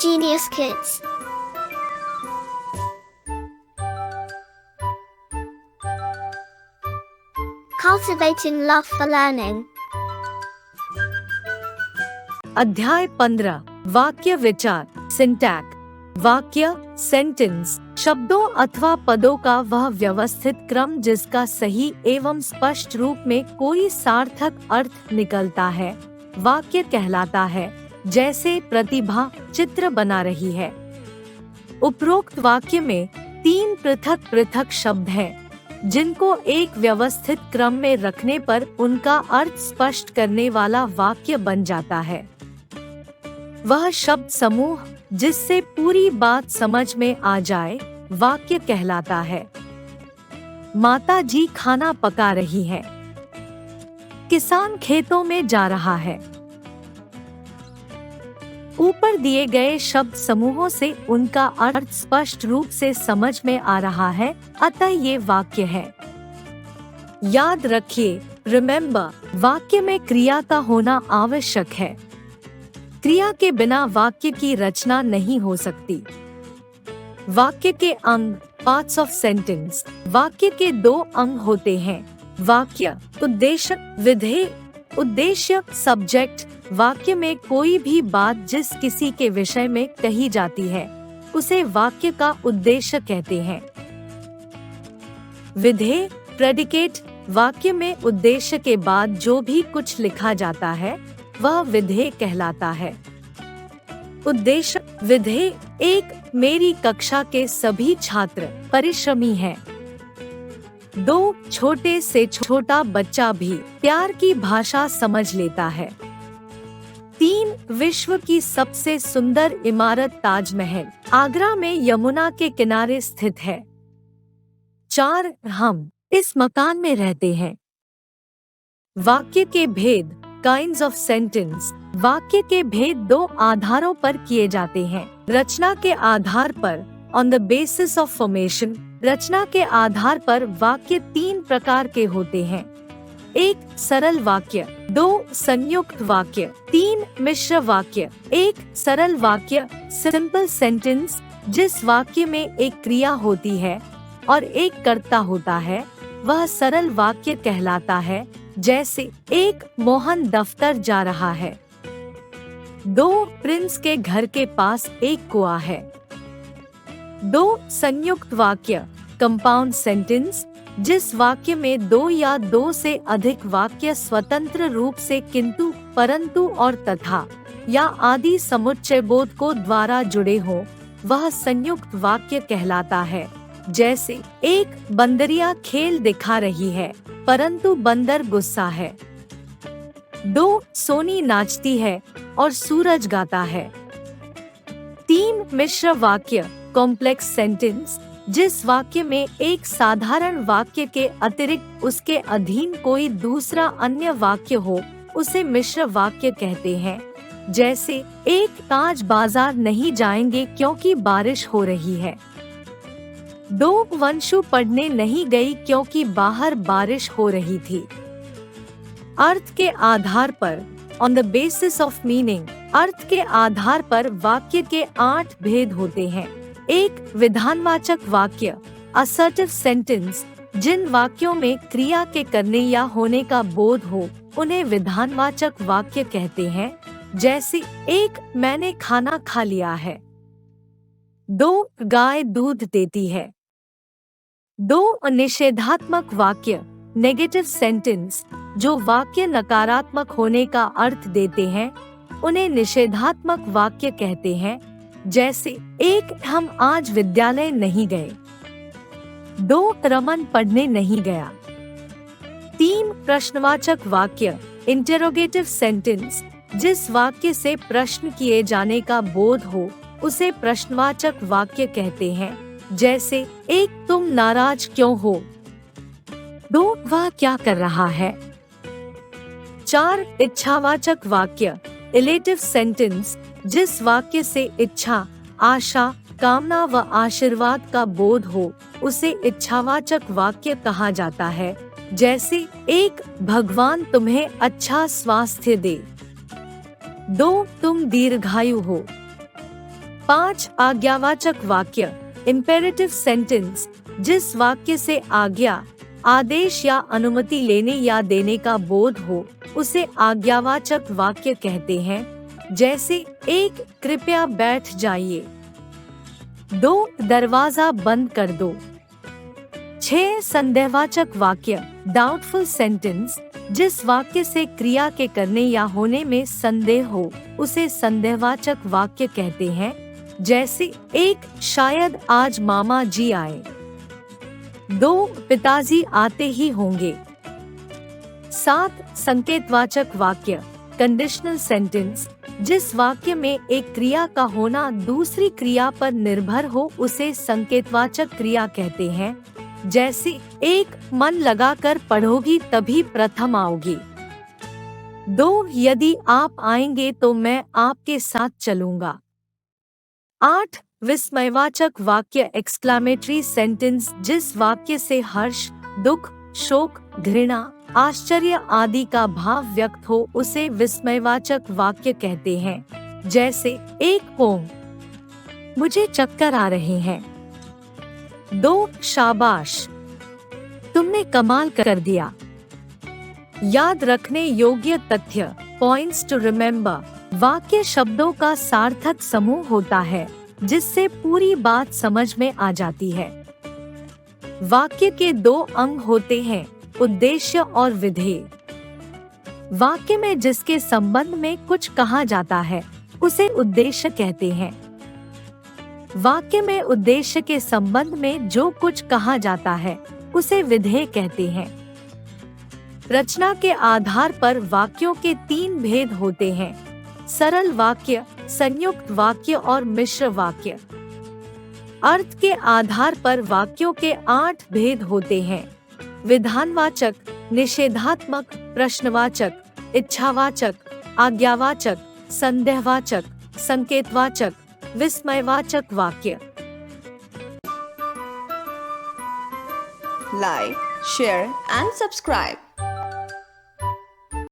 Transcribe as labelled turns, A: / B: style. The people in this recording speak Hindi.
A: Genius Kids. Cultivating love for learning.
B: अध्याय 15 वाक्य विचार सिंटैक्स। वाक्य सेंटेंस शब्दों अथवा पदों का वह व्यवस्थित क्रम जिसका सही एवं स्पष्ट रूप में कोई सार्थक अर्थ निकलता है वाक्य कहलाता है। जैसे प्रतिभा चित्र बना रही है। उपरोक्त वाक्य में 3 पृथक पृथक शब्द हैं, जिनको एक व्यवस्थित क्रम में रखने पर उनका अर्थ स्पष्ट करने वाला वाक्य बन जाता है। वह शब्द समूह जिससे पूरी बात समझ में आ जाए वाक्य कहलाता है। माता जी खाना पका रही है। किसान खेतों में जा रहा है। ऊपर दिए गए शब्द समूहों से उनका अर्थ स्पष्ट रूप से समझ में आ रहा है, अतः ये वाक्य है। याद रखिए, रिमेम्बर, वाक्य में क्रिया का होना आवश्यक है। क्रिया के बिना वाक्य की रचना नहीं हो सकती। वाक्य के अंग पार्ट्स ऑफ सेंटेंस। वाक्य के 2 अंग होते हैं, वाक्य उद्देश्य विधेय। उद्देश्य सब्जेक्ट। वाक्य में कोई भी बात जिस किसी के विषय में कही जाती है उसे वाक्य का उद्देश्य कहते हैं। विधेय प्रेडिकेट। वाक्य में उद्देश्य के बाद जो भी कुछ लिखा जाता है वह विधेय कहलाता है। उद्देश्य विधेय 1 मेरी कक्षा के सभी छात्र परिश्रमी हैं। 2 छोटे से छोटा बच्चा भी प्यार की भाषा समझ लेता है। 3 विश्व की सबसे सुंदर इमारत ताजमहल आगरा में यमुना के किनारे स्थित है। 4 हम इस मकान में रहते हैं। वाक्य के भेद काइंड्स ऑफ सेंटेंस। वाक्य के भेद 2 आधारों पर किए जाते हैं। रचना के आधार पर on the basis of formation. रचना के आधार पर वाक्य 3 प्रकार के होते हैं। 1 सरल वाक्य, 2 संयुक्त वाक्य, 3 मिश्र वाक्य। 1 सरल वाक्य सिंपल सेंटेंस जिस वाक्य में एक क्रिया होती है और एक कर्ता होता है वह सरल वाक्य कहलाता है। जैसे 1 मोहन दफ्तर जा रहा है। 2 प्रिंस के घर के पास एक कुआं है। 2 संयुक्त वाक्य कंपाउंड सेंटेंस जिस वाक्य में 2 या 2 से अधिक वाक्य स्वतंत्र रूप से किंतु, परंतु और तथा या आदि समुच्चय बोध को द्वारा जुड़े हो वह संयुक्त वाक्य कहलाता है। जैसे 1 बंदरिया खेल दिखा रही है परंतु बंदर गुस्सा है। 2 सोनी नाचती है और सूरज गाता है। 3 मिश्र वाक्य कॉम्प्लेक्स सेंटेंस जिस वाक्य में एक साधारण वाक्य के अतिरिक्त उसके अधीन कोई दूसरा अन्य वाक्य हो उसे मिश्र वाक्य कहते हैं। जैसे 1 आज बाजार नहीं जाएंगे क्योंकि बारिश हो रही है। 2 वंशु पढ़ने नहीं गई क्योंकि बाहर बारिश हो रही थी। अर्थ के आधार पर on the basis of meaning. अर्थ के आधार पर वाक्य के 8 भेद होते हैं। 1 विधानवाचक वाक्य असर्टिव सेंटेंस जिन वाक्यों में क्रिया के करने या होने का बोध हो उन्हें विधानवाचक वाक्य कहते हैं। जैसे 1 मैंने खाना खा लिया है। 2 गाय दूध देती है। 2 निषेधात्मक वाक्य नेगेटिव सेंटेंस जो वाक्य नकारात्मक होने का अर्थ देते हैं उन्हें निषेधात्मक वाक्य कहते हैं। जैसे 1 हम आज विद्यालय नहीं गए। 2 रमन पढ़ने नहीं गया। 3 प्रश्नवाचक वाक्य इंटेरोगेटिव सेंटेंस जिस वाक्य से प्रश्न किए जाने का बोध हो उसे प्रश्नवाचक वाक्य कहते हैं। जैसे 1 तुम नाराज क्यों हो। 2 वह क्या कर रहा है। 4 इच्छावाचक वाक्य इलेटिव सेंटेंस जिस वाक्य से इच्छा, आशा, कामना व आशीर्वाद का बोध हो उसे इच्छावाचक वाक्य कहा जाता है। जैसे 1 भगवान तुम्हें अच्छा स्वास्थ्य दे। 2 तुम दीर्घायु हो। 5 आज्ञावाचक वाक्य इम्पेरेटिव सेंटेंस, जिस वाक्य से आज्ञा, आदेश या अनुमति लेने या देने का बोध हो उसे आज्ञावाचक वाक्य कहते हैं। जैसे 1 कृपया बैठ जाइए, 2 दरवाजा बंद कर दो। 6 संदेहवाचक वाक्य डाउटफुल सेंटेंस, जिस वाक्य से क्रिया के करने या होने में संदेह हो उसे संदेहवाचक वाक्य कहते हैं। जैसे 1 शायद आज मामा जी आए, 2 पिताजी आते ही होंगे। 7 संकेतवाचक वाक्य कंडीशनल सेंटेंस, जिस वाक्य में एक क्रिया का होना दूसरी क्रिया पर निर्भर हो उसे संकेतवाचक क्रिया कहते हैं। जैसे 1 मन लगाकर पढ़ोगी तभी प्रथम आओगी, 2 यदि आप आएंगे तो मैं आपके साथ चलूंगा। 8 विस्मयवाचक वाक्य एक्सक्लामेटरी सेंटेंस, जिस वाक्य से हर्ष, दुख, शोक, घृणा, आश्चर्य आदि का भाव व्यक्त हो उसे विस्मयवाचक वाक्य कहते हैं। जैसे 1 पोम, मुझे चक्कर आ रहे हैं, 2 शाबाश, तुमने कमाल कर दिया। याद रखने योग्य तथ्य पॉइंट्स टू रिमेम्बर, वाक्य शब्दों का सार्थक समूह होता है जिससे पूरी बात समझ में आ जाती है। वाक्य के 2 अंग होते हैं, उद्देश्य और विधेय। वाक्य में जिसके संबंध में कुछ कहा जाता है उसे उद्देश्य कहते हैं। वाक्य में उद्देश्य के संबंध में जो कुछ कहा जाता है उसे विधेय कहते हैं। रचना के आधार पर वाक्यों के 3 भेद होते हैं, सरल वाक्य, संयुक्त वाक्य और मिश्र वाक्य। अर्थ के आधार पर वाक्यों के 8 भेद होते हैं, विधानवाचक, निषेधात्मक, प्रश्नवाचक, इच्छावाचक, आज्ञावाचक, संदेहवाचक, संकेतवाचक, विस्मयवाचक वाक्य।
C: Like, share and subscribe.